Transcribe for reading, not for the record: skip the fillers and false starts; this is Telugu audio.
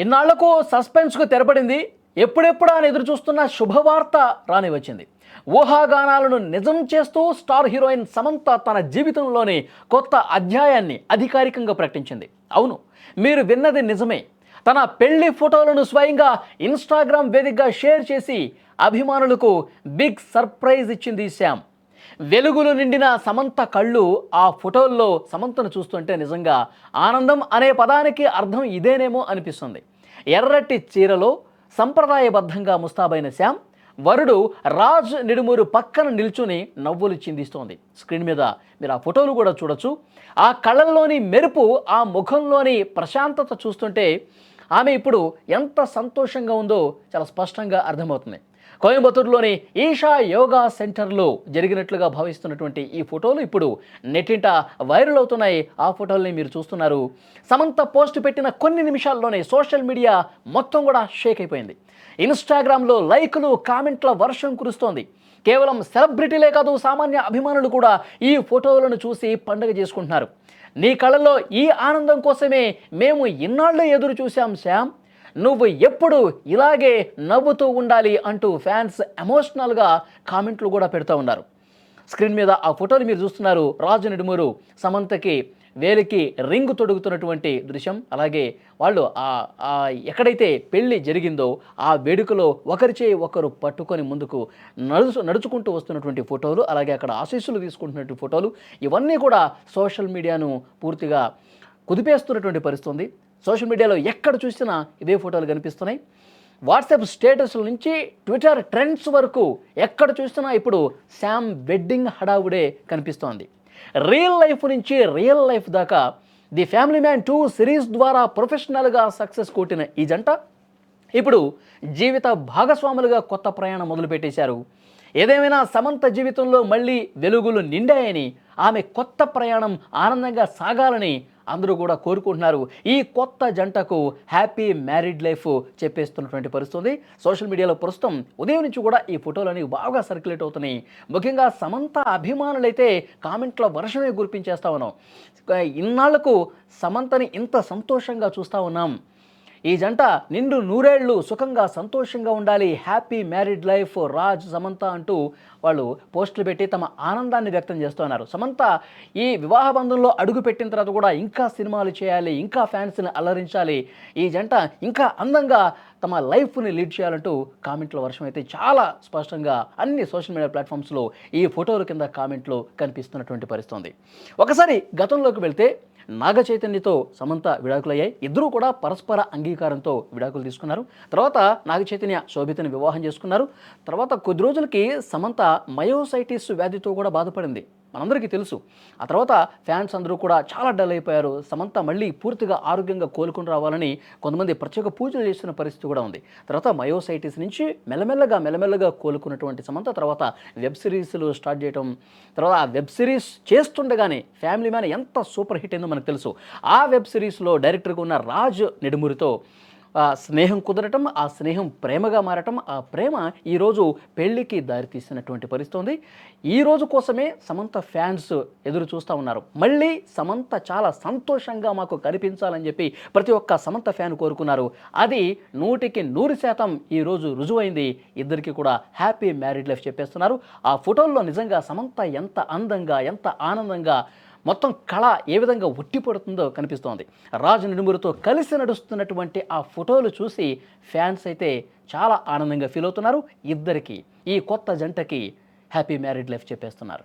ఇన్నాళ్లకు సస్పెన్స్కు తెరపడింది. ఎప్పుడెప్పుడా అని ఎదురు చూస్తున్న శుభవార్త రాని వచ్చింది. ఊహాగానాలను నిజం చేస్తూ స్టార్ హీరోయిన్ సమంత తన జీవితంలోని కొత్త అధ్యాయాన్ని అధికారికంగా ప్రకటించింది. అవును, మీరు విన్నది నిజమే. తన పెళ్లి ఫోటోలను స్వయంగా ఇన్స్టాగ్రామ్ వేదికగా షేర్ చేసి అభిమానులకు బిగ్ సర్ప్రైజ్ ఇచ్చింది శ్యామ్. వెలుగులు నిండిన సమంత కళ్ళు ఆ ఫోటోల్లో సమంతను చూస్తుంటే నిజంగా ఆనందం అనే పదానికి అర్థం ఇదేనేమో అనిపిస్తుంది. ఎర్రటి చీరలో సంప్రదాయబద్ధంగా ముస్తాబైన శ్యామ్ వరుడు రాజ్ నిడుమూరు పక్కన నిల్చుని నవ్వులు చిందిస్తోంది. స్క్రీన్ మీద మీరు ఆ ఫోటోలు కూడా చూడొచ్చు. ఆ కళ్ళల్లోని మెరుపు, ఆ ముఖంలోని ప్రశాంతత చూస్తుంటే ఆమె ఇప్పుడు ఎంత సంతోషంగా ఉందో చాలా స్పష్టంగా అర్థమవుతుంది. కోయంబత్తూరులోని ఈషా యోగా సెంటర్లో జరిగినట్లుగా భావిస్తున్నటువంటి ఈ ఫోటోలు ఇప్పుడు నెట్టింట వైరల్ అవుతున్నాయి. ఆ ఫోటోల్ని మీరు చూస్తున్నారు. సమంత పోస్ట్ పెట్టిన కొన్ని నిమిషాల్లోనే సోషల్ మీడియా మొత్తం కూడా షేక్ అయిపోయింది. ఇన్స్టాగ్రామ్లో లైకులు, కామెంట్ల వర్షం కురుస్తోంది. కేవలం సెలబ్రిటీలే కాదు, సామాన్య అభిమానులు కూడా ఈ ఫోటోలను చూసి పండుగ చేసుకుంటున్నారు. నీ కళ్ళల్లో ఈ ఆనందం కోసమే మేము ఇన్నాళ్ళు ఎదురు చూశాం శ్యామ్, నువ్వు ఎప్పుడు ఇలాగే నవ్వుతూ ఉండాలి అంటూ ఫ్యాన్స్ ఎమోషనల్గా కామెంట్లు కూడా పెడుతూ ఉన్నారు. స్క్రీన్ మీద ఆ ఫోటోలు మీరు చూస్తున్నారు. రాజు నిడుమూరు సమంతకి వేలికి రింగ్ తొడుగుతున్నటువంటి దృశ్యం. అలాగే వాళ్ళు ఎక్కడైతే పెళ్లి జరిగిందో ఆ వేడుకలో ఒకరి చేయి ఒకరు పట్టుకొని ముందుకు నడుచుకుంటూ వస్తున్నటువంటి ఫోటోలు, అలాగే అక్కడ ఆశీస్సులు తీసుకుంటున్నటువంటి ఫోటోలు, ఇవన్నీ కూడా సోషల్ మీడియాను పూర్తిగా కుదిపేస్తున్నటువంటి పరిస్థితి ఉంది. సోషల్ మీడియాలో ఎక్కడ చూసినా ఇవే ఫోటోలు కనిపిస్తున్నాయి. వాట్సాప్ స్టేటస్ల నుంచి ట్విట్టర్ ట్రెండ్స్ వరకు ఎక్కడ చూసినా ఇప్పుడు శ్యామ్ వెడ్డింగ్ హడావుడే కనిపిస్తోంది. రియల్ లైఫ్ నుంచి రియల్ లైఫ్ దాకా ది ఫ్యామిలీ మ్యాన్ 2 సిరీస్ ద్వారా ప్రొఫెషనల్గా సక్సెస్ కొట్టిన ఈ జంట ఇప్పుడు జీవిత భాగస్వాములుగా కొత్త ప్రయాణం మొదలుపెట్టేశారు. ఏదేమైనా సమంత జీవితంలో మళ్ళీ వెలుగులు నిండాయని, ఆమె కొత్త ప్రయాణం ఆనందంగా సాగాలని అందరూ కూడా కోరుకుంటున్నారు. ఈ కొత్త జంటకు హ్యాపీ మ్యారీడ్ లైఫ్ చెప్పేస్తున్నటువంటి పరిస్థితి. సోషల్ మీడియాలో ప్రస్తుతం ఉదయం నుంచి కూడా ఈ ఫోటోలని బాగా సర్క్యులేట్ అవుతున్నాయి. ముఖ్యంగా సమంత అభిమానులైతే కామెంట్ల వర్షమే కురిపించేస్తా ఉన్నాం. ఇన్నాళ్లకు సమంతని ఇంత సంతోషంగా చూస్తూ ఉన్నాం. ఈ జంట నిండు నూరేళ్లు సుఖంగా సంతోషంగా ఉండాలి, happy married life Raj Samantha అంటూ వాళ్ళు పోస్టులు పెట్టి తమ ఆనందాన్ని వ్యక్తం చేస్తున్నారు. సమంత ఈ వివాహ బంధంలో అడుగు పెట్టిన తర్వాత కూడా ఇంకా సినిమాలు చేయాలి, ఇంకా ఫ్యాన్స్ని అలరించాలి, ఈ జంట ఇంకా అందంగా తమ లైఫ్ని లీడ్ చేయాలంటూ కామెంట్ల వర్షం అయితే చాలా స్పష్టంగా అన్ని సోషల్ మీడియా ప్లాట్ఫామ్స్లో ఈ ఫోటోల కింద కామెంట్లు కనిపిస్తున్నటువంటి పరిస్థితి ఉంది. ఒకసారి గతంలోకి వెళ్తే నాగ చైతన్యతో సమంత విడాకులయ్యాయి. ఇద్దరూ కూడా పరస్పర అంగీకారంతో విడాకులు తీసుకున్నారు. తర్వాత నాగ చైతన్య శోభితని వివాహం చేసుకున్నారు. తర్వాత కొద్ది రోజులకి సమంత మయోసైటిస్ వ్యాధితో కూడా బాధపడింది, మనందరికీ తెలుసు. ఆ తర్వాత ఫ్యాన్స్ అందరూ కూడా చాలా డల్ అయిపోయారు. సమంత మళ్ళీ పూర్తిగా ఆరోగ్యంగా కోలుకుని రావాలని కొంతమంది ప్రత్యేక పూజలు చేస్తున్న పరిస్థితి కూడా ఉంది. తర్వాత మయోసైటిస్ నుంచి మెల్లమెల్లగా కోలుకున్నటువంటి సమంత తర్వాత వెబ్ సిరీస్లు స్టార్ట్ చేయడం, తర్వాత ఆ వెబ్ సిరీస్ చేస్తుండగానే ఫ్యామిలీ మ్యాన్ ఎంత సూపర్ హిట్ అయిందో మనకు తెలుసు. ఆ వెబ్ సిరీస్లో డైరెక్టర్గా ఉన్న రాజ్ నిడుమూరితో స్నేహం కుదరటం, ఆ స్నేహం ప్రేమగా మారటం, ఆ ప్రేమ ఈరోజు పెళ్లికి దారితీసినటువంటి పరిస్థితి ఉంది. ఈ రోజు కోసమే సమంత ఫ్యాన్స్ ఎదురు చూస్తూ ఉన్నారు. మళ్ళీ సమంత చాలా సంతోషంగా మాకు కనిపించాలని చెప్పి ప్రతి ఒక్క సమంత ఫ్యాన్ కోరుకున్నారు. అది 100% ఈరోజు రుజువైంది. ఇద్దరికి కూడా హ్యాపీ మ్యారీడ్ లైఫ్ చెప్పేస్తున్నారు. ఆ ఫోటోల్లో నిజంగా సమంత ఎంత అందంగా, ఎంత ఆనందంగా, మొత్తం కళ ఏ విధంగా ఉట్టిపడుతుందో కనిపిస్తోంది. రాజు నిడుమూరుతో కలిసి నడుస్తున్నటువంటి ఆ ఫోటోలు చూసి ఫ్యాన్స్ అయితే చాలా ఆనందంగా ఫీల్ అవుతున్నారు. ఇద్దరికి, ఈ కొత్త జంటకి హ్యాపీ మ్యారీడ్ లైఫ్ చెప్పేస్తున్నారు.